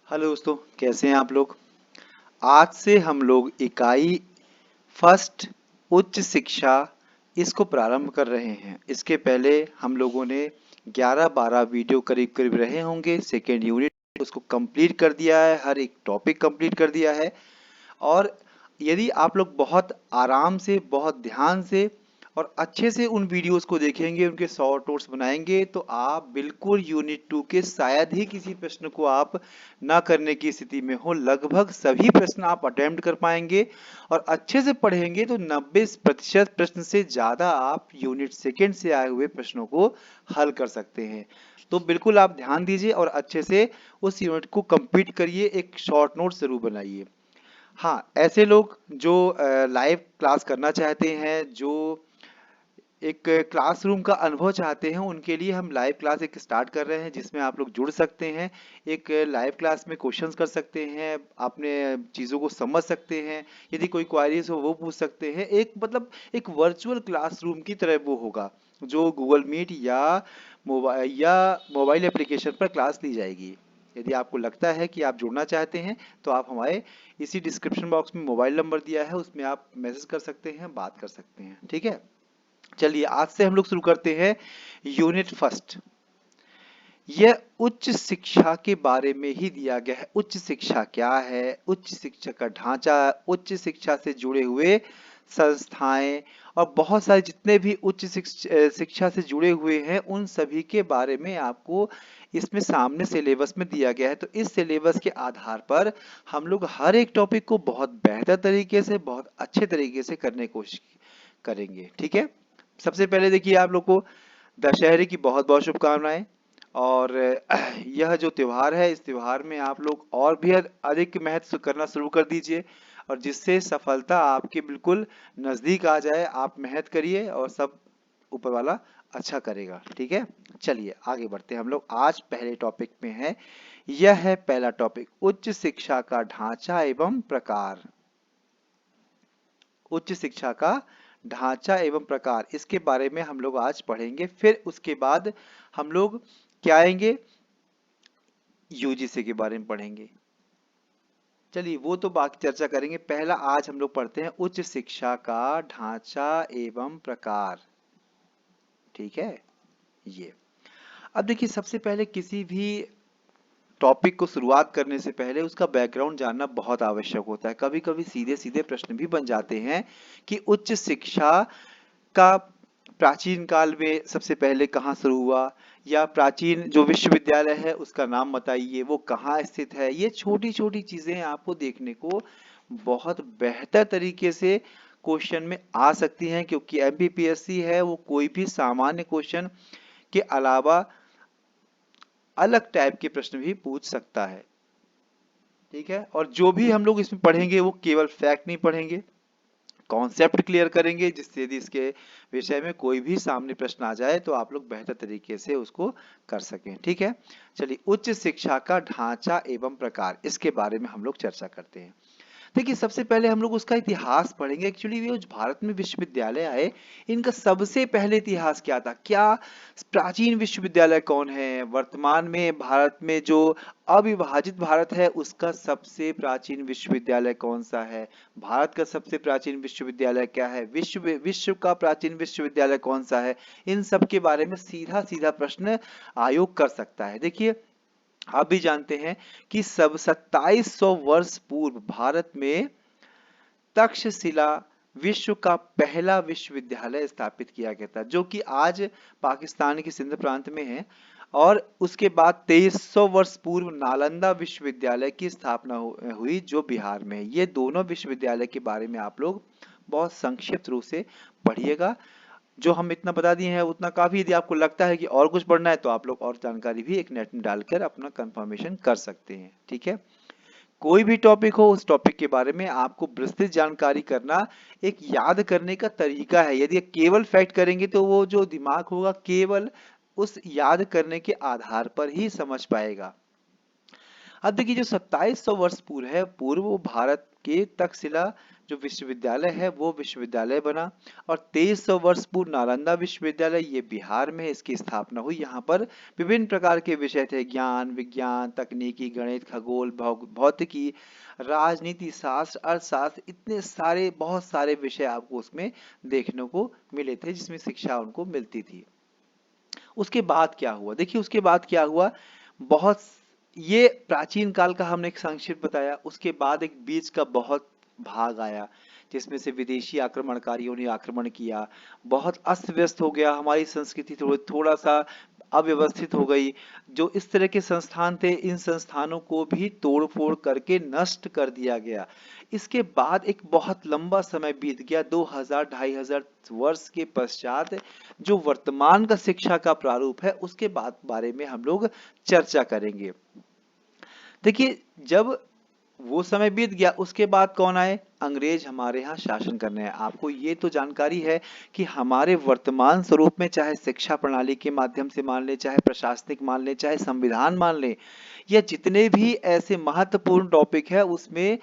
Hello दोस्तों, कैसे हैं आप लोग। आज से हम लोग इकाई फर्स्ट उच्च शिक्षा इसको प्रारंभ कर रहे हैं। इसके पहले हम लोगों ने 11-12 वीडियो करीब करीब रहे होंगे। सेकेंड यूनिट उसको कंप्लीट कर दिया है, हर एक टॉपिक कंप्लीट कर दिया है। और यदि आप लोग बहुत आराम से, बहुत ध्यान से और अच्छे से उन वीडियोस को देखेंगे, उनके शॉर्ट नोट्स बनाएंगे, तो आप बिल्कुल यूनिट 2 के शायद ही किसी प्रश्न को आप ना करने की स्थिति में हो। लगभग सभी प्रश्न आप अटेम्प्ट कर पाएंगे और अच्छे से पढ़ेंगे तो 90% प्रश्न से ज़्यादा आप यूनिट सेकेंड से आए हुए प्रश्नों को हल कर सकते हैं। तो बिल्कुल आप ध्यान दीजिए और अच्छे से उस यूनिट को कंप्लीट करिए। एक शॉर्ट नोट जरूर बनाइए। हाँ, ऐसे लोग जो लाइव क्लास करना चाहते हैं, जो एक क्लासरूम का अनुभव चाहते हैं, उनके लिए हम लाइव क्लास एक स्टार्ट कर रहे हैं जिसमें आप लोग जुड़ सकते हैं। एक लाइव क्लास में क्वेश्चंस कर सकते हैं, अपने चीज़ों को समझ सकते हैं, यदि कोई क्वारीज हो वो पूछ सकते हैं। एक मतलब एक वर्चुअल क्लासरूम की तरह वो होगा, जो गूगल मीट या मोबाइल एप्लीकेशन पर क्लास ली जाएगी। यदि आपको लगता है कि आप जुड़ना चाहते हैं तो आप हमारे इसी डिस्क्रिप्शन बॉक्स में मोबाइल नंबर दिया है, उसमें आप मैसेज कर सकते हैं, बात कर सकते हैं। ठीक है, चलिए आज से हम लोग शुरू करते हैं यूनिट फर्स्ट। यह उच्च शिक्षा के बारे में ही दिया गया है। उच्च शिक्षा क्या है, उच्च शिक्षा का ढांचा, उच्च शिक्षा से जुड़े हुए संस्थाएं और बहुत सारे जितने भी उच्च शिक्षा से जुड़े हुए हैं, उन सभी के बारे में आपको इसमें सामने सिलेबस में दिया गया है। तो इस सिलेबस के आधार पर हम लोग हर एक टॉपिक को बहुत बेहतर तरीके से, बहुत अच्छे तरीके से करने की कोशिश करेंगे। ठीक है, सबसे पहले देखिए, आप लोग को दशहरे की बहुत बहुत शुभकामनाएं। और यह जो त्योहार है, इस त्योहार में आप लोग और भी अधिक महत्व करना शुरू कर दीजिए, और जिससे सफलता आपके बिल्कुल नजदीक आ जाए। आप मेहनत करिए और सब ऊपर वाला अच्छा करेगा। ठीक है, चलिए आगे बढ़ते हैं। हम लोग आज पहले टॉपिक में है। यह है पहला टॉपिक, उच्च शिक्षा का ढांचा एवं प्रकार। उच्च शिक्षा का ढांचा एवं प्रकार, इसके बारे में हम लोग आज पढ़ेंगे। फिर उसके बाद हम लोग क्या आएंगे, यूजीसी के बारे में पढ़ेंगे। चलिए वो तो बाकी चर्चा करेंगे। पहला आज हम लोग पढ़ते हैं उच्च शिक्षा का ढांचा एवं प्रकार। ठीक है, ये अब देखिए, सबसे पहले किसी भी टॉपिक को शुरुआत करने से पहले उसका बैकग्राउंड जानना बहुत आवश्यक होता है। कभी कभी सीधे सीधे प्रश्न भी बन जाते हैं कि उच्च शिक्षा का प्राचीन काल में सबसे पहले कहाँ शुरू हुआ, या प्राचीन जो विश्वविद्यालय है उसका नाम बताइए, वो कहाँ स्थित है। ये छोटी छोटी चीजें आपको देखने को बहुत बेहतर तरीके से क्वेश्चन में आ सकती हैं, क्योंकि एमपीपीएससी है वो कोई भी सामान्य क्वेश्चन के अलावा अलग टाइप के प्रश्न भी पूछ सकता है। ठीक है, और जो भी हम लोग इसमें पढ़ेंगे वो केवल फैक्ट नहीं पढ़ेंगे, कॉन्सेप्ट क्लियर करेंगे, जिससे यदि इसके विषय में कोई भी सामने प्रश्न आ जाए तो आप लोग बेहतर तरीके से उसको कर सकें। ठीक है, चलिए उच्च शिक्षा का ढांचा एवं प्रकार, इसके बारे में हम लोग चर्चा करते हैं। देखिए, सबसे पहले हम लोग उसका इतिहास पढ़ेंगे। एक्चुअली ये जो भारत में विश्वविद्यालय आए, इनका सबसे पहले इतिहास क्या था, क्या प्राचीन विश्वविद्यालय कौन है। वर्तमान में भारत में जो अविभाजित भारत है, उसका सबसे प्राचीन विश्वविद्यालय कौन सा है। भारत का सबसे प्राचीन विश्वविद्यालय क्या है, विश्व का प्राचीन विश्वविद्यालय कौन सा है। इन सब के बारे में सीधा सीधा प्रश्न आयोग कर सकता है। देखिए, आप भी जानते हैं कि सब 2700 वर्ष पूर्व भारत में तक्षशिला विश्व का पहला विश्वविद्यालय स्थापित किया गया था, जो कि आज पाकिस्तान के सिंध प्रांत में है। और उसके बाद 2300 वर्ष पूर्व नालंदा विश्वविद्यालय की स्थापना हुई, जो बिहार में है। ये दोनों विश्वविद्यालय के बारे में आप लोग बहुत संक्षिप्त रूप से पढ़िएगा। जो हम इतना बता दिए हैं उतना काफी। यदि आपको लगता है कि और कुछ पढ़ना है तो आप लोग और जानकारी भी एक नेट में डालकर अपना कंफर्मेशन कर सकते हैं। ठीक है, कोई भी टॉपिक हो, उस टॉपिक के बारे में आपको विस्तृत जानकारी करना एक याद करने का तरीका है। यदि केवल फैक्ट करेंगे तो वो जो दिमाग होगा केवल उस याद करने के आधार पर ही समझ पाएगा। अब देखिए जो 2700 वर्ष पूर्व वो भारत के तक्षशिला जो विश्वविद्यालय है वो विश्वविद्यालय बना, और 2300 वर्ष पूर्व नालंदा विश्वविद्यालय ये बिहार में है, इसकी स्थापना हुई। यहाँ पर विभिन्न प्रकार के विषय थे, ज्ञान, विज्ञान, तकनीकी, गणित, खगोल, भौतिकी, राजनीति शास्त्र, अर्थशास्त्र, इतने सारे बहुत सारे विषय आपको उसमें देखने को मिले थे जिसमें शिक्षा उनको मिलती थी। उसके बाद क्या हुआ, देखिए उसके बाद क्या हुआ, बहुत, ये प्राचीन काल का हमने एक संक्षिप्त बताया। उसके बाद एक बीच का बहुत भाग आया जिसमें से विदेशी आक्रमणकारियों ने आक्रमण किया, बहुत अस्त व्यस्त हो गया, हमारी संस्कृति थोड़ा सा अव्यवस्थित हो गई। जो इस तरह के संस्थान थे, इन संस्थानों को भी तोड़ फोड़ करके नष्ट कर दिया गया। इसके बाद एक बहुत लंबा समय बीत गया, 2000 2500 वर्ष के पश्चात जो वर्तमान का शिक्षा का प्रारूप है उसके बारे में हम लोग चर्चा करेंगे। देखिए जब वो समय बीत गया उसके बाद कौन आए, अंग्रेज हमारे यहाँ शासन करने हैं। आपको ये तो जानकारी है कि हमारे वर्तमान स्वरूप में, चाहे शिक्षा प्रणाली के माध्यम से मान ले, चाहे प्रशासनिक मान ले, चाहे संविधान मान ले, या जितने भी ऐसे महत्वपूर्ण टॉपिक है उसमें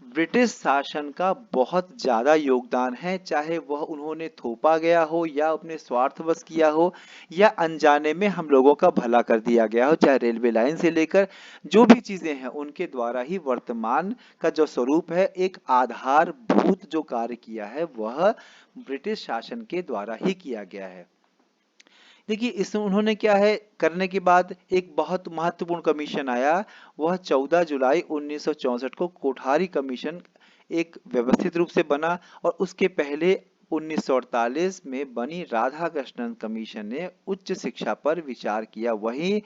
ब्रिटिश शासन का बहुत ज्यादा योगदान है, चाहे वह उन्होंने थोपा गया हो या अपने स्वार्थवश किया हो या अनजाने में हम लोगों का भला कर दिया गया हो, चाहे रेलवे लाइन से लेकर जो भी चीजें हैं उनके द्वारा ही वर्तमान का जो स्वरूप है, एक आधारभूत जो कार्य किया है वह ब्रिटिश शासन के द्वारा ही किया गया है। देखिए इसमें उन्होंने क्या है करने के बाद एक बहुत महत्वपूर्ण कमीशन आया, वह 14 जुलाई 1964 को कोठारी कमीशन एक व्यवस्थित रूप से बना, और उसके पहले 1948 में बनी राधाकृष्णन कमीशन ने उच्च शिक्षा पर विचार किया। वहीं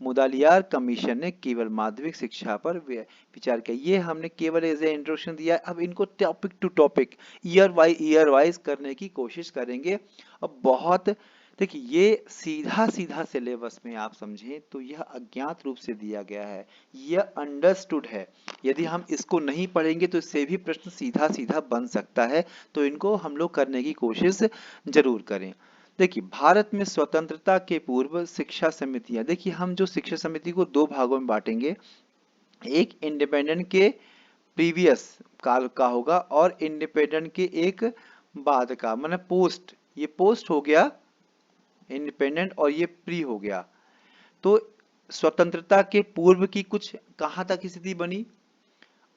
मुदालियार कमीशन ने केवल माध्यमिक शिक्षा पर विचार किया। ये हमने केवल एज ए इंट्रोडक्शन दिया, अब इनको topic to topic year wise करने की कोशिश करेंगे। अब बहुत देखिए ये सीधा सीधा सिलेबस में आप समझें तो यह अज्ञात रूप से दिया गया है, यह अंडरस्टूड है। यदि हम इसको नहीं पढ़ेंगे तो इससे भी प्रश्न सीधा सीधा बन सकता है, तो इनको हम लोग करने की कोशिश जरूर करें। देखिए भारत में स्वतंत्रता के पूर्व शिक्षा समितियां, देखिए हम जो शिक्षा समिति को दो भागों में बांटेंगे, एक इंडिपेंडेंट के प्रीवियस काल का होगा और इंडिपेंडेंट के एक बाद का, मतलब पोस्ट, ये पोस्ट हो गया इंडिपेंडेंट और ये प्री हो गया। तो स्वतंत्रता के पूर्व की कुछ कहां तक स्थिति बनी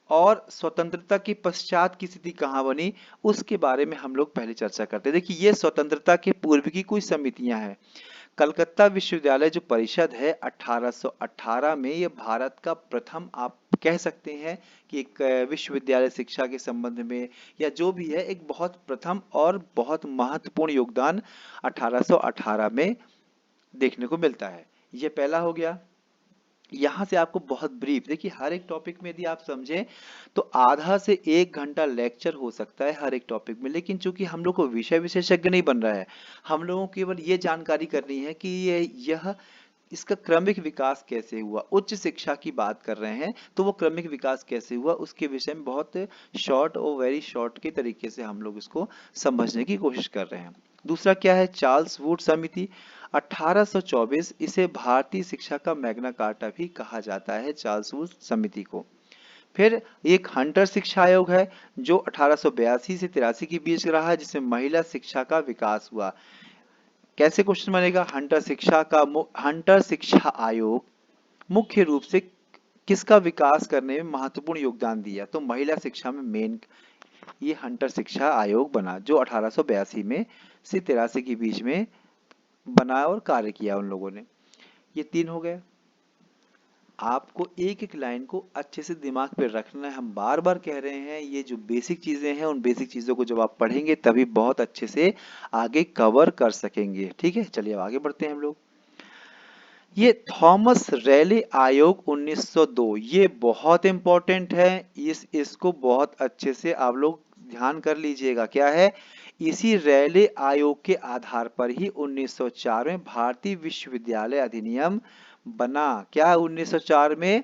और स्वतंत्रता के पश्चात की स्थिति कहां बनी, उसके बारे में हम लोग पहले चर्चा करते हैं। देखिए ये स्वतंत्रता के पूर्व की कुछ समितियां हैं। कलकत्ता विश्वविद्यालय जो परिषद है 1818 में, ये भारत का प्रथम, आप कह सकते हैं कि एक विश्वविद्यालय शिक्षा के संबंध में या जो भी है एक बहुत प्रथम और बहुत महत्वपूर्ण योगदान 1818 में देखने को मिलता है। ये पहला हो गया। यहाँ से आपको बहुत ब्रीफ, देखिए हर एक टॉपिक में यदि आप समझें तो आधा से 1 घंटा लेक्चर हो सकता है हर एक टॉपिक में, लेकिन चूंकि हम लोग को विषय विशेषज्ञ नहीं बन रहा है, हम लोगों को केवल ये जानकारी करनी है कि यह इसका क्रमिक विकास कैसे हुआ। उच्च शिक्षा की बात कर रहे हैं तो वो क्रमिक विकास कैसे हुआ उसके विषय में बहुत शॉर्ट और वेरी शॉर्ट के तरीके से हम लोग इसको समझने की कोशिश कर रहे हैं। दूसरा क्या है, चार्ल्स वुड समिति 1824, इसे भारतीय शिक्षा का मैग्ना कार्टा भी कहा जाता है, चार्ल्स वुड समिति को। फिर एक हंटर शिक्षा आयोग है जो 1882 से 83 के बीच रहा है, जिसमें महिला शिक्षा का विकास हुआ। कैसे क्वेश्चन बनेगा, हंटर शिक्षा आयोग मुख्य रूप से किसका विकास करने में महत्वपूर्ण योगदान दिया, तो महिला शिक्षा में मेन ये हंटर शिक्षा आयोग बना जो 1882 में से 83 के बीच में बना और कार्य किया उन लोगों ने। ये 3 हो गए। आपको एक एक लाइन को अच्छे से दिमाग पे रखना है, हम बार बार कह रहे हैं ये जो बेसिक चीजें हैं उन बेसिक चीजों को जब आप पढ़ेंगे तभी बहुत अच्छे से आगे कवर कर सकेंगे। ठीक है, चलिए अब आगे बढ़ते हैं हम लोग। ये थॉमस रैले आयोग 1902, ये बहुत इंपॉर्टेंट है, इसको बहुत अच्छे से आप लोग ध्यान कर लीजिएगा। क्या है, इसी रैले आयोग के आधार पर ही 1904 में भारतीय विश्वविद्यालय अधिनियम बना। क्या 1904 में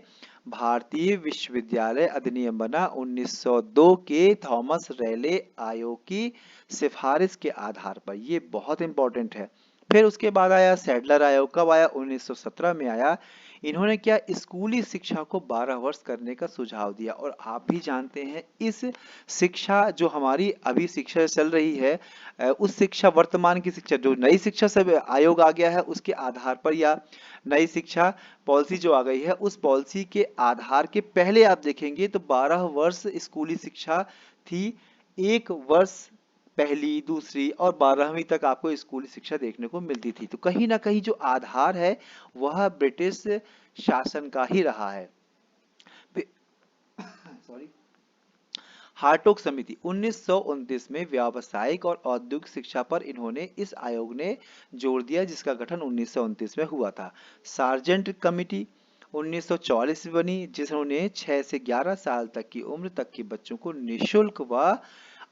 भारतीय विश्वविद्यालय अधिनियम बना, 1902 के थॉमस रैले आयोग की सिफारिश के आधार पर। ये बहुत इंपॉर्टेंट है। फिर उसके बाद आया सैडलर आयोग। कब आया? 1917 में आया। इन्होंने क्या स्कूली शिक्षा को 12 वर्ष करने का सुझाव दिया। और आप भी जानते हैं इस शिक्षा जो हमारी अभी शिक्षा चल रही है, उस शिक्षा वर्तमान की शिक्षा जो नई शिक्षा सब आयोग आ गया है उसके आधार पर, या नई शिक्षा पॉलिसी जो आ गई है उस पॉलिसी के आधार के पहले आप देखेंगे तो 12 वर्ष स्कूली शिक्षा थी। एक वर्ष पहली दूसरी और 12वीं तक आपको स्कूली शिक्षा देखने को मिलती थी। तो कहीं ना कहीं जो आधार है वह ब्रिटिश शासन का ही रहा है। सॉरी। हार्टोग समिति 1929 में व्यावसायिक और औद्योगिक शिक्षा पर इन्होंने इस आयोग ने जोर दिया, जिसका गठन 1929 में हुआ था। सार्जेंट कमिटी 1944 में बनी, जिन्होंने 6 से 11 साल तक की उम्र तक के बच्चों को निःशुल्क व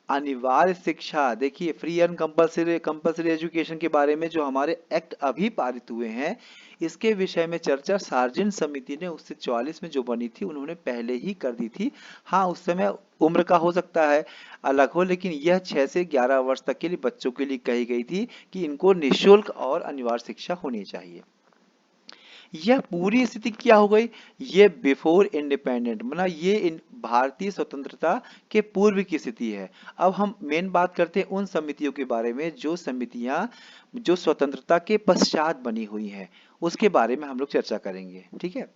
अनिवार्य शिक्षा, देखिए free and compulsory compulsory education के बारे में जो हमारे एक्ट अभी पारित हुए हैं, इसके विषय में चर्चा सार्जेंट समिति ने उससे 44 में जो बनी थी उन्होंने पहले ही कर दी थी। हाँ, उस समय उम्र का हो सकता है अलग हो, लेकिन यह 6 से 11 वर्ष तक के लिए बच्चों के लिए कही गई थी कि इनको निःशुल्क और अनिवार्य शिक्षा होनी चाहिए। यह पूरी स्थिति क्या हो गई? ये बिफोर इंडिपेंडेंट, मतलब ये भारतीय स्वतंत्रता के पूर्व की स्थिति है। अब हम मेन बात करते हैं उन समितियों के बारे में जो समितियां जो स्वतंत्रता के पश्चात बनी हुई हैं, उसके बारे में हम लोग चर्चा करेंगे। ठीक है।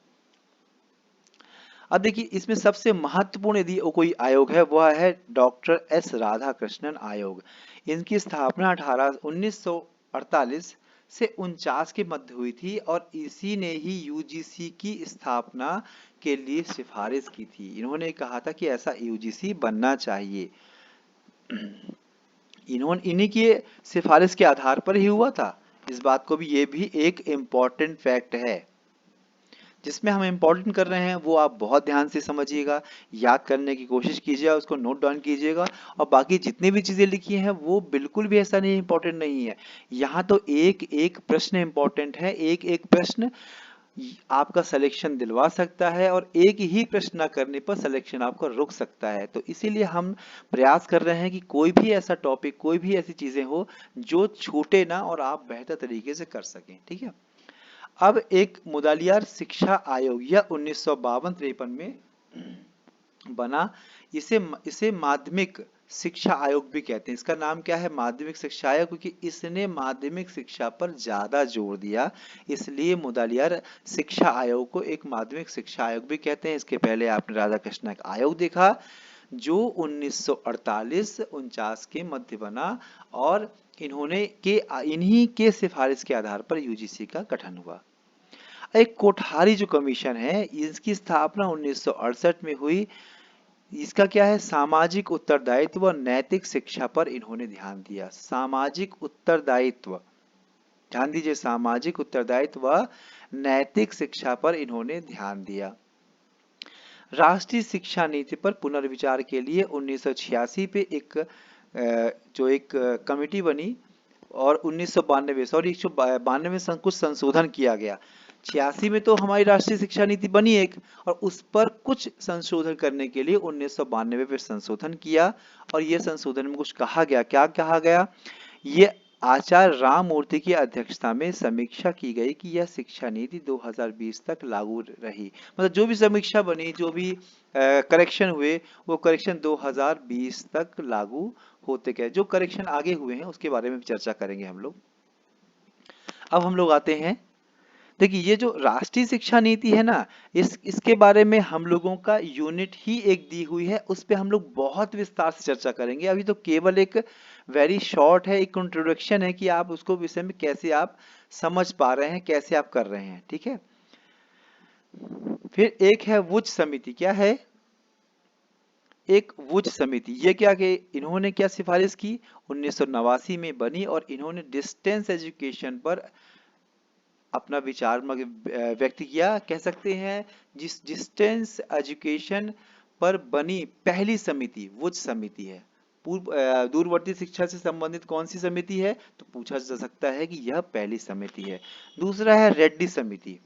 अब देखिए इसमें सबसे महत्वपूर्ण यदि कोई आयोग है वह है डॉक्टर एस राधाकृष्णन आयोग। इनकी स्थापना 1948 से 49 के मध्य हुई थी और इसी ने ही यूजीसी की स्थापना के लिए सिफारिश की थी। इन्होंने कहा था कि ऐसा यूजीसी बनना चाहिए। इन्हीं की सिफारिश के आधार पर ही हुआ था। इस बात को भी, ये भी एक इम्पॉर्टेंट फैक्ट है जिसमें हम इम्पोर्टेंट कर रहे हैं, वो आप बहुत ध्यान से समझिएगा, याद करने की कोशिश कीजिएगा, उसको नोट डाउन कीजिएगा। और बाकी जितनी भी चीज़ें लिखी हैं वो बिल्कुल भी ऐसा नहीं इम्पोर्टेंट नहीं है। यहाँ तो एक एक प्रश्न इम्पोर्टेंट है, एक एक प्रश्न आपका सिलेक्शन दिलवा सकता है और एक ही प्रश्न ना करने पर सिलेक्शन आपका रुक सकता है। तो इसीलिए हम प्रयास कर रहे हैं कि कोई भी ऐसा टॉपिक, कोई भी ऐसी चीज़ें हो जो छूटे ना और आप बेहतर तरीके से कर सकें। ठीक है। अब एक मुदलियार शिक्षा आयोग यह 1952-53 में बना। इसे इसे माध्यमिक शिक्षा आयोग भी कहते हैं। इसका नाम क्या है? माध्यमिक शिक्षा आयोग, क्योंकि इसने माध्यमिक शिक्षा पर ज्यादा जोर दिया, इसलिए मुदलियार शिक्षा आयोग को एक माध्यमिक शिक्षा आयोग भी कहते हैं। इसके पहले आपने राधा कृष्ण आयोग देखा जो 1948-49 के मध्य बना और इन्हीं के सिफारिश के आधार पर यूजीसी का गठन हुआ। एक कोठारी जो कमीशन है इसकी स्थापना 1968 में हुई। इसका क्या है? सामाजिक उत्तरदायित्व व नैतिक शिक्षा पर इन्होंने ध्यान दिया। सामाजिक उत्तरदायित्व, ध्यान दीजिए, सामाजिक उत्तरदायित्व व नैतिक शिक्षा पर इन्होंने ध्यान दिया। राष्ट्रीय शिक्षा नीति पर पुनर्विचार के लिए 1986 पे एक कमेटी बनी और 1992 में कुछ संशोधन किया गया। 86 में तो हमारी राष्ट्रीय शिक्षा नीति बनी एक, और उस पर कुछ संशोधन करने के लिए 1992 में संशोधन किया। और ये संशोधन में कुछ कहा गया, क्या कहा गया? ये आचार्य राम मूर्ति की अध्यक्षता में समीक्षा की गई कि यह शिक्षा नीति 2020 तक लागू रही। मतलब जो भी समीक्षा बनी, जो भी करेक्शन हुए, वो करेक्शन 2020 तक लागू होते गए। जो करेक्शन आगे हुए हैं उसके बारे में चर्चा करेंगे हम लोग। अब हम लोग आते हैं, देखिए ये जो राष्ट्रीय शिक्षा नीति है ना, इसके बारे में हम लोगों का यूनिट ही एक दी हुई है, उस पे हम लोग बहुत विस्तार से चर्चा करेंगे। अभी तो केवल एक वेरी शॉर्ट है, एक इंट्रोडक्शन है कि आप उसको विषय में कैसे आप समझ पा रहे हैं, कैसे आप कर रहे हैं। ठीक है। फिर एक है वुज समिति। क्या है? एक वुज समिति। ये क्या कि इन्होंने क्या सिफारिश की? 1989 में बनी और इन्होंने डिस्टेंस एजुकेशन पर अपना विचार व्यक्त किया। कह सकते हैं जिस डिस्टेंस एजुकेशन पर बनी पहली समिति वुज समिति है। दूरवर्ती शिक्षा से संबंधित कौन सी समिति है? तो पूछा जा सकता है कि यह पहली समिति है। दूसरा है रेड्डी समिति।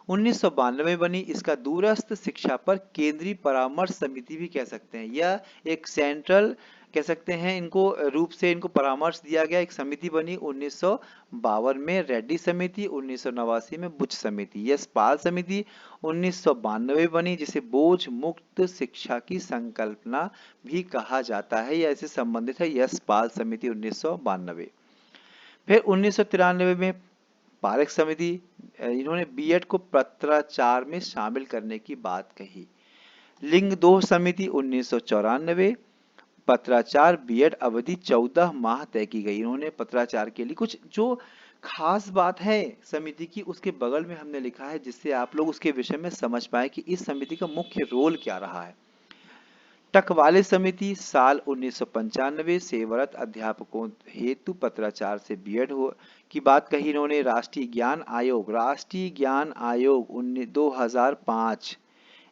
1992 में बनी। इसका दूरस्थ शिक्षा पर केंद्रीय परामर्श समिति भी कह सकते हैं। यह एक सेंट्रल कह सकते हैं इनको रूप से इनको परामर्श दिया गया। एक समिति बनी 1952 में रेड्डी समिति, 1989 में बुच समिति। यशपाल समिति 1992 में बनी, जिसे बोझ मुक्त शिक्षा की संकल्पना भी कहा जाता है या इससे संबंधित है। यशपाल समिति 1992। फिर 1993 में पारेख समिति, इन्होंने बीएड को पत्राचार में शामिल करने की बात कही। लिंग दोष समिति 1994, पत्राचार बीएड अवधि 14 माह तय की गई। इन्होंने पत्राचार के लिए कुछ जो खास बात है समिति की उसके बगल में हमने लिखा है, जिससे आप लोग उसके विषय में समझ पाए कि इस समिति का मुख्य रोल क्या रहा है। टकवाले समिति साल 1995, सेवारत अध्यापकों हेतु पत्राचार से बीएड हो की बात कही इन्होंने। राष्ट्रीय ज्ञान आयोग 2005,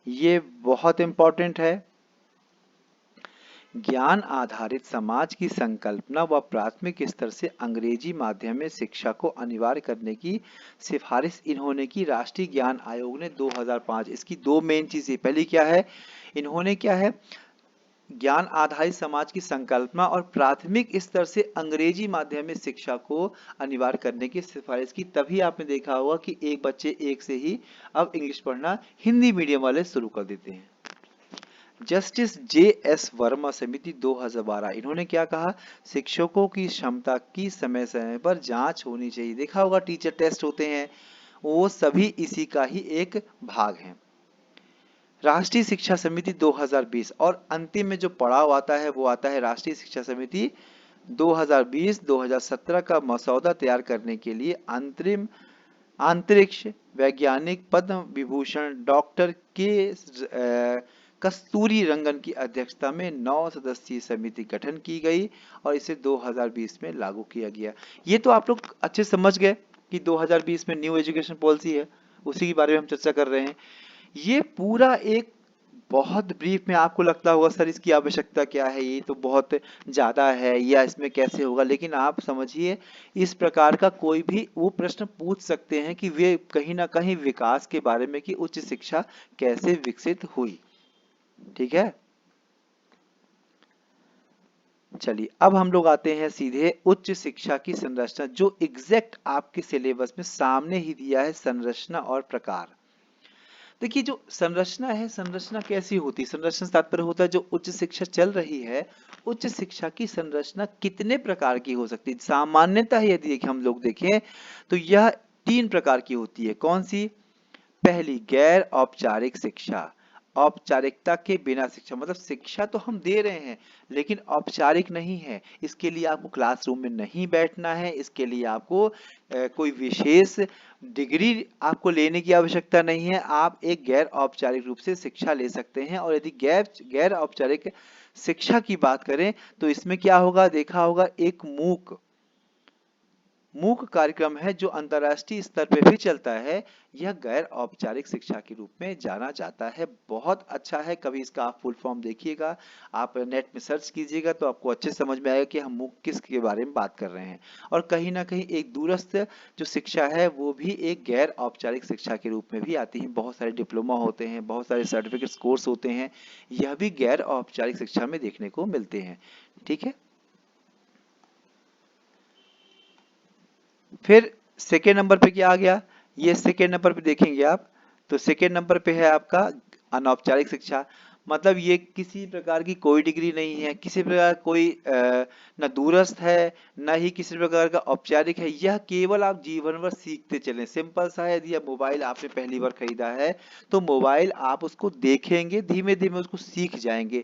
ये बहुत इंपॉर्टेंट है। ज्ञान आधारित समाज की संकल्पना व प्राथमिक स्तर से अंग्रेजी माध्यम में शिक्षा को अनिवार्य करने की सिफारिश इन्होंने की राष्ट्रीय ज्ञान आयोग ने 2005। इसकी दो मेन चीजें, पहली क्या है, इन्होंने क्या है ज्ञान आधारित समाज की संकल्पना और प्राथमिक स्तर से अंग्रेजी माध्यम में शिक्षा को अनिवार्य करने की सिफारिश की। तभी आपने देखा होगा कि एक बच्चे एक से ही अब इंग्लिश पढ़ना हिंदी मीडियम वाले शुरू कर देते हैं। Justice JS. वर्मा समिति 2012, इन्होंने क्या कहा, शिक्षकों की क्षमता की समय समय पर जांच होनी चाहिए। देखा होगा टीचर टेस्ट होते हैं, वो सभी इसी का ही एक भाग है। राष्ट्रीय शिक्षा समिति 2020 और अंतिम में जो पड़ाव आता है वो आता है राष्ट्रीय शिक्षा समिति 2020-2017 का मसौदा तैयार करने के लिए अंतरिक्ष वैज्ञानिक पद्म विभूषण डॉक्टर के कस्तूरी रंगन की अध्यक्षता में 9 सदस्यीय समिति गठन की गई और इसे 2020 में लागू किया गया। ये तो आप लोग अच्छे समझ गए कि 2020 में न्यू एजुकेशन पॉलिसी है, उसी के बारे में हम चर्चा कर रहे हैं। ये पूरा एक बहुत ब्रीफ में आपको लगता होगा सर इसकी आवश्यकता क्या है, ये तो बहुत ज्यादा है या इसमें कैसे होगा, लेकिन आप समझिए इस प्रकार का कोई भी वो प्रश्न पूछ सकते हैं कि वे कहीं ना कहीं विकास के बारे में कि उच्च शिक्षा कैसे विकसित हुई। ठीक है, चलिए अब हम लोग आते हैं सीधे उच्च शिक्षा की संरचना, जो एग्जैक्ट आपके सिलेबस में सामने ही दिया है, संरचना और प्रकार। देखिए जो संरचना है, संरचना कैसी होती है, संरचना तात्पर्य होता है जो उच्च शिक्षा चल रही है, उच्च शिक्षा की संरचना कितने प्रकार की हो सकती है। सामान्यतः यदि हम लोग देखें तो यह 3 प्रकार की होती है। कौन सी? पहली, गैर औपचारिक शिक्षा, औपचारिकता के बिना शिक्षा, मतलब शिक्षा तो हम दे रहे हैं लेकिन औपचारिक नहीं है। इसके लिए आपको क्लासरूम में नहीं बैठना है, इसके लिए आपको कोई विशेष डिग्री आपको लेने की आवश्यकता नहीं है। आप एक गैर औपचारिक रूप से शिक्षा ले सकते हैं। और यदि गैर औपचारिक शिक्षा की बात करें तो इसमें क्या होगा, देखा होगा एक मूक कार्यक्रम है जो अंतर्राष्ट्रीय स्तर पे भी चलता है। यह गैर औपचारिक शिक्षा के रूप में जाना जाता है। बहुत अच्छा है, कभी इसका आप फुल फॉर्म देखिएगा, आप नेट में सर्च कीजिएगा तो आपको अच्छे समझ में आएगा कि हम मूक किस के बारे में बात कर रहे हैं। और कहीं ना कहीं एक दूरस्थ जो शिक्षा है वो भी एक गैर औपचारिक शिक्षा के रूप में भी आती है। बहुत सारे डिप्लोमा होते हैं, बहुत सारे सर्टिफिकेट कोर्स होते हैं, यह भी गैर औपचारिक शिक्षा में देखने को मिलते हैं। ठीक है, फिर सेकेंड नंबर पे क्या आ गया, ये सेकेंड नंबर पे देखेंगे आप तो सेकेंड नंबर पे है आपका अनौपचारिक शिक्षा। मतलब ये किसी प्रकार की कोई डिग्री नहीं है, किसी प्रकार कोई न दूरस्थ है न ही किसी प्रकार का औपचारिक है, यह केवल आप जीवन भर सीखते चलें। सिंपल सा है, यदि मोबाइल आपने पहली बार खरीदा है तो मोबाइल आप उसको देखेंगे, धीमे धीमे उसको सीख जाएंगे।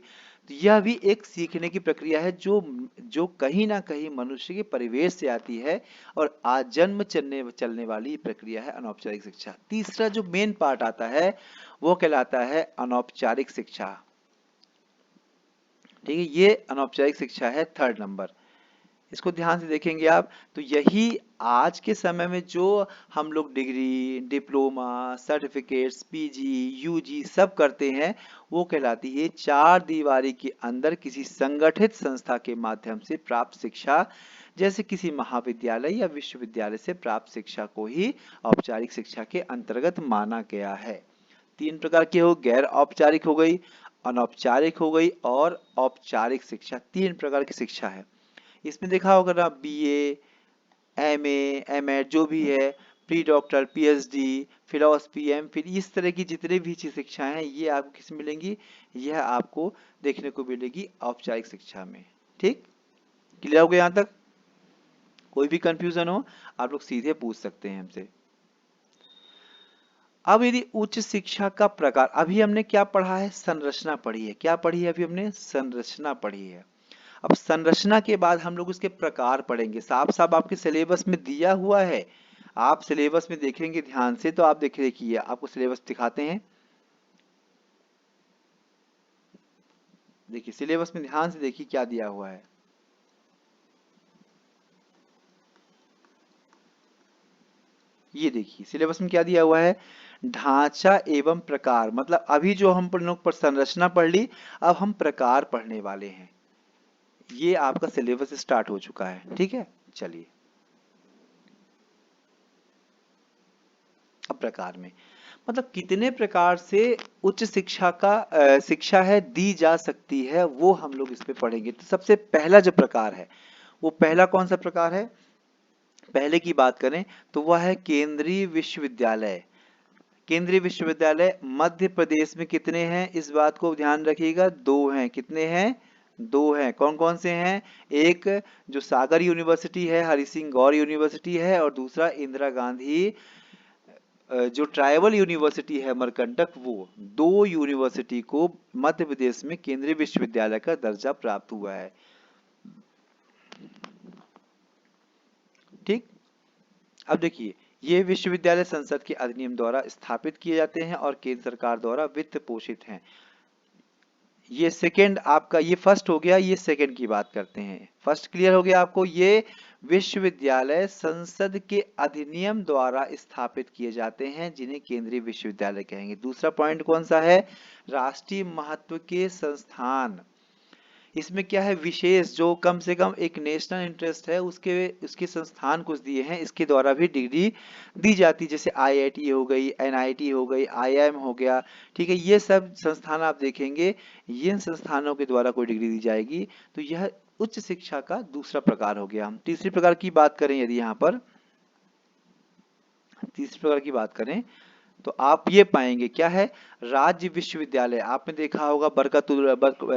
तो यह भी एक सीखने की प्रक्रिया है जो जो कहीं ना कहीं मनुष्य के परिवेश से आती है और आजन्म चलने वाली प्रक्रिया है अनौपचारिक शिक्षा। तीसरा जो मेन पार्ट आता है वो कहलाता है अनौपचारिक शिक्षा। ठीक है, ये अनौपचारिक शिक्षा है थर्ड नंबर। इसको ध्यान से देखेंगे आप तो यही आज के समय में जो हम लोग degree, diploma, certificates, PG, UG सब करते हैं वो कहलाती है चार दीवारी के अंदर किसी संगठित संस्था के माध्यम से प्राप्त शिक्षा, जैसे किसी महाविद्यालय या विश्वविद्यालय से प्राप्त शिक्षा को ही औपचारिक शिक्षा के अंतर्गत माना गया है। तीन प्रकार की हो, गैर औपचारिक हो गई, अनौपचारिक हो गई और औपचारिक शिक्षा। तीन प्रकार की शिक्षा है। इसमें देखा होगा ना, बीए, एमए, एमएड जो भी है, pre doctor, PhD, philosophy, MPhil, इस तरह की जितने भी चीज शिक्षाएं हैं ये आपको किस मिलेंगी, यह आपको देखने को मिलेगी औपचारिक शिक्षा में। ठीक, क्लियर हो गया यहाँ तक? कोई भी कंफ्यूजन हो आप लोग सीधे पूछ सकते हैं हमसे। अब यदि उच्च शिक्षा का प्रकार, अभी हमने क्या पढ़ा है, संरचना पढ़ी है। क्या पढ़ी है अभी हमने? संरचना पढ़ी है। अब संरचना के बाद हम लोग उसके प्रकार पढ़ेंगे। साफ साफ आपके सिलेबस में दिया हुआ है, आप सिलेबस में देखेंगे ध्यान से तो आप देखिए आपको सिलेबस दिखाते हैं। देखिए सिलेबस में ध्यान से देखिए क्या दिया हुआ है। ये देखिए सिलेबस में क्या दिया हुआ है, ढांचा एवं प्रकार। मतलब अभी जो हम लोग पर संरचना पढ़ ली, अब हम प्रकार पढ़ने वाले हैं। ये आपका सिलेबस स्टार्ट हो चुका है। ठीक है, चलिए अब प्रकार में मतलब कितने प्रकार से उच्च शिक्षा का शिक्षा है दी जा सकती है, वो हम लोग इस पे पढ़ेंगे। तो सबसे पहला जो प्रकार है, वो पहला कौन सा प्रकार है? पहले की बात करें तो वह है केंद्रीय विश्वविद्यालय। केंद्रीय विश्वविद्यालय मध्य प्रदेश में कितने हैं, इस बात को ध्यान रखिएगा, दो हैं। कितने हैं? दो हैं। कौन कौन से हैं? एक जो सागर यूनिवर्सिटी है, हरि सिंह गौर यूनिवर्सिटी है, और दूसरा इंदिरा गांधी जो ट्राइबल यूनिवर्सिटी है मरकंटक, वो दो यूनिवर्सिटी को मध्य प्रदेश में केंद्रीय विश्वविद्यालय का दर्जा प्राप्त हुआ है। ठीक, अब देखिए ये विश्वविद्यालय संसद के अधिनियम द्वारा स्थापित किए जाते हैं और केंद्र सरकार द्वारा वित्त पोषित हैं। ये सेकंड आपका, ये फर्स्ट हो गया, ये सेकंड की बात करते हैं। फर्स्ट क्लियर हो गया आपको, ये विश्वविद्यालय संसद के अधिनियम द्वारा स्थापित किए जाते हैं जिन्हें केंद्रीय विश्वविद्यालय कहेंगे। दूसरा पॉइंट कौन सा है? राष्ट्रीय महत्व के संस्थान। इसमें क्या है, विशेष जो कम से कम एक नेशनल इंटरेस्ट है उसके उसके संस्थान कुछ दिए हैं, इसके द्वारा भी डिग्री दी जाती है। जैसे आईआईटी हो गई, एनआईटी हो गई, आईआईएम हो गया। ठीक है, ये सब संस्थान आप देखेंगे, इन संस्थानों के द्वारा कोई डिग्री दी जाएगी। तो यह उच्च शिक्षा का दूसरा प्रकार हो गया। हम तीसरी प्रकार की बात करें, यदि यहाँ पर तीसरी प्रकार की बात करें तो आप ये पाएंगे क्या है, राज्य विश्वविद्यालय। आपने देखा होगा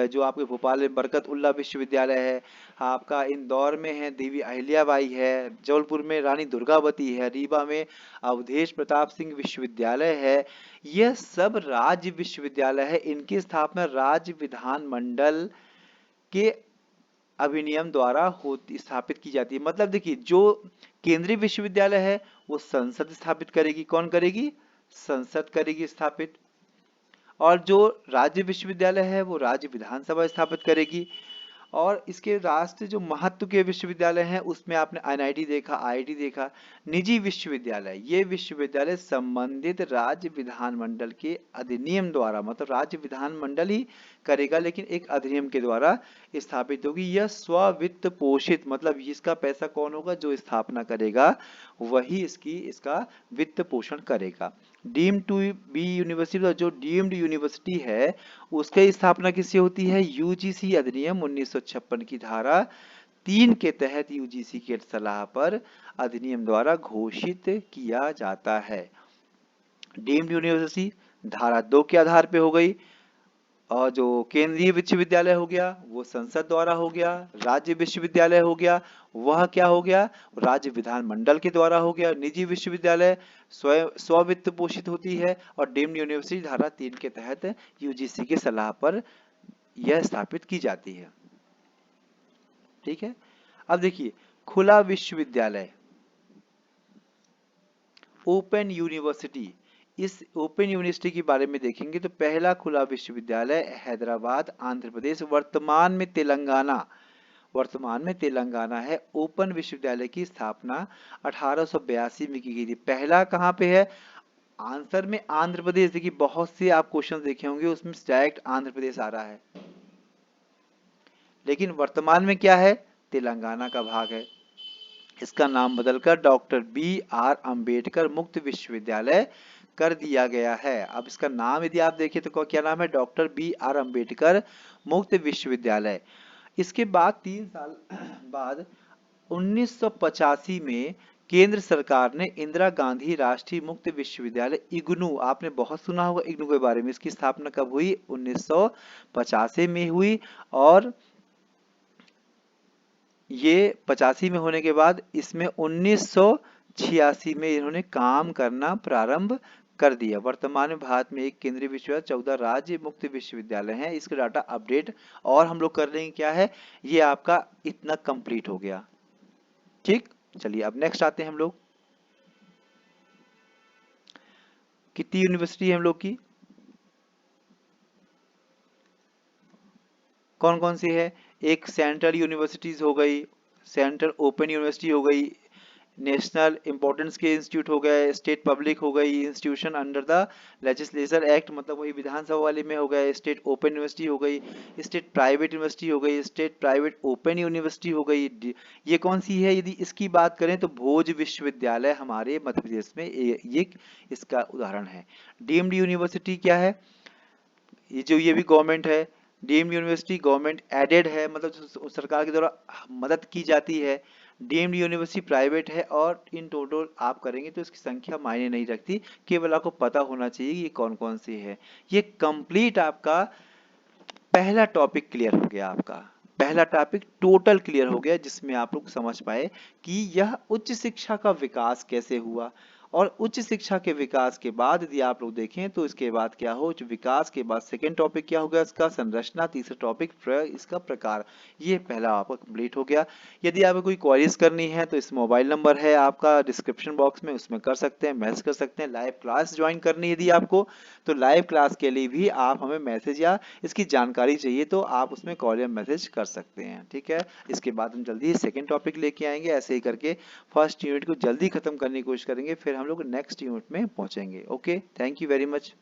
जो आपके भोपाल में बरकत उल्ला विश्वविद्यालय है, आपका इंदौर में है देवी अहिल्याबाई है, जबलपुर में रानी दुर्गावती है, रीवा में अवधेश प्रताप सिंह विश्वविद्यालय है। यह सब राज्य विश्वविद्यालय है। इनकी स्थापना राज्य विधानमंडल के अधिनियम द्वारा स्थापित की जाती है। मतलब देखिए जो केंद्रीय विश्वविद्यालय है वो संसद स्थापित करेगी। कौन करेगी? संसद करेगी स्थापित। और जो राज्य विश्वविद्यालय है वो राज्य विधानसभा स्थापित करेगी। और इसके राष्ट्र जो महत्व के विश्वविद्यालय हैं उसमें आपने एनआईटी देखा, आईआईटी देखा। निजी विश्वविद्यालय, ये विश्वविद्यालय संबंधित राज्य विधानमंडल के अधिनियम द्वारा, मतलब राज्य विधानमंडल ही करेगा लेकिन एक अधिनियम के द्वारा स्थापित होगी। यह स्ववित्त पोषित, मतलब इसका पैसा कौन होगा? जो स्थापना करेगा वही इसका वित्त पोषण करेगा। डीम्ड टू बी यूनिवर्सिटी, जो डीम्ड यूनिवर्सिटी है उसकी स्थापना किससे होती है? यूजीसी अधिनियम 1956 की धारा 3 के तहत यूजीसी के सलाह पर अधिनियम द्वारा घोषित किया जाता है। डीम्ड यूनिवर्सिटी धारा 2 के आधार पे हो गई। और जो केंद्रीय विश्वविद्यालय हो गया वो संसद द्वारा हो गया। राज्य विश्वविद्यालय हो गया वह क्या हो गया? राज्य विधानमंडल के द्वारा हो गया। निजी विश्वविद्यालय स्वयं स्ववित्त पोषित होती है। और डीम्ड यूनिवर्सिटी धारा 3 के तहत यूजीसी की सलाह पर यह स्थापित की जाती है। ठीक है, अब देखिए खुला विश्वविद्यालय, ओपन यूनिवर्सिटी। इस ओपन यूनिवर्सिटी के बारे में देखेंगे तो पहला खुला विश्वविद्यालय हैदराबाद, आंध्र प्रदेश, वर्तमान में तेलंगाना है। ओपन विश्वविद्यालय की स्थापना 1882 में की गई थी। पहला कहाँ पे है? आंसर में आंध्र प्रदेश। देखिए बहुत से आप क्वेश्चन देखे होंगे उसमें डायरेक्ट आंध्र प्रदेश आ रहा है, लेकिन वर्तमान में क्या है? तेलंगाना का भाग है। इसका नाम बदलकर डॉक्टर बी आर अंबेडकर मुक्त विश्वविद्यालय कर दिया गया है। अब इसका नाम यदि आप देखें तो क्या नाम है, डॉक्टर बी आर अंबेडकर मुक्त विश्वविद्यालय। इसके बाद 3 साल बाद 1985 में केंद्र सरकार ने इंदिरा गांधी राष्ट्रीय मुक्त विश्वविद्यालय इग्नू, आपने बहुत सुना होगा इग्नू के बारे में, इसकी स्थापना कब हुई, 1985 में हुई। और ये 85 में होने के बाद इसमें 1986 में इन्होंने काम करना प्रारंभ कर दिया। वर्तमान में भारत में एक केंद्रीय विश्वविद्यालय, 14 राज्य मुक्त विश्वविद्यालय हैं। इसका डाटा अपडेट और हम लोग कर लेंगे क्या है, ये आपका इतना कंप्लीट हो गया। ठीक, चलिए अब नेक्स्ट आते हैं हम लोग। कितनी यूनिवर्सिटी है हम लोग की, कौन कौन सी है, एक सेंट्रल यूनिवर्सिटीज हो गई, सेंट्रल ओपन यूनिवर्सिटी हो गई, नेशनल इंपॉर्टेंस के इंस्टीट्यूट हो गए, स्टेट पब्लिक हो गई, institution under the legislature act मतलब वही विधानसभा वाले में हो गए, स्टेट ओपन यूनिवर्सिटी हो गई, स्टेट प्राइवेट यूनिवर्सिटी हो गई, स्टेट प्राइवेट ओपन यूनिवर्सिटी हो गई। ये कौन सी है, यदि इसकी बात करें तो भोज विश्वविद्यालय हमारे मध्य प्रदेश में ये इसका उदाहरण है। डीम्ड यूनिवर्सिटी क्या है, ये भी गवर्नमेंट है। डीम्ड यूनिवर्सिटी गवर्नमेंट एडेड है, मतलब सरकार के द्वारा मदद की जाती है। डीम्ड यूनिवर्सिटी प्राइवेट है, और इन टोटल आप करेंगे तो इसकी संख्या मायने नहीं रखती, केवल आपको पता होना चाहिए ये कौन कौन सी है। ये कंप्लीट आपका पहला टॉपिक क्लियर हो गया, आपका पहला टॉपिक टोटल क्लियर हो गया, जिसमें आप लोग समझ पाए कि यह उच्च शिक्षा का विकास कैसे हुआ। और उच्च शिक्षा के विकास के बाद यदि आप लोग देखें तो इसके बाद क्या हो, विकास के बाद सेकेंड टॉपिक क्या हो गया, इसका संरचना, तीसरा टॉपिक इसका प्रकार। ये पहला आपका कंप्लीट हो गया। यदि आपको कोई क्वेरीज करनी है तो इस मोबाइल नंबर है आपका डिस्क्रिप्शन बॉक्स में, उसमें कर सकते हैं, मैसेज कर सकते हैं। लाइव क्लास ज्वाइन करनी यदि आपको, तो लाइव क्लास के लिए भी आप हमें मैसेज या इसकी जानकारी चाहिए तो आप उसमें कॉल या मैसेज कर सकते हैं। ठीक है, इसके बाद हम जल्दी सेकेंड टॉपिक लेके आएंगे। ऐसे ही करके फर्स्ट यूनिट को जल्दी खत्म करने की कोशिश करेंगे, फिर हम लोग नेक्स्ट यूनिट में पहुंचेंगे। Okay, thank you very much.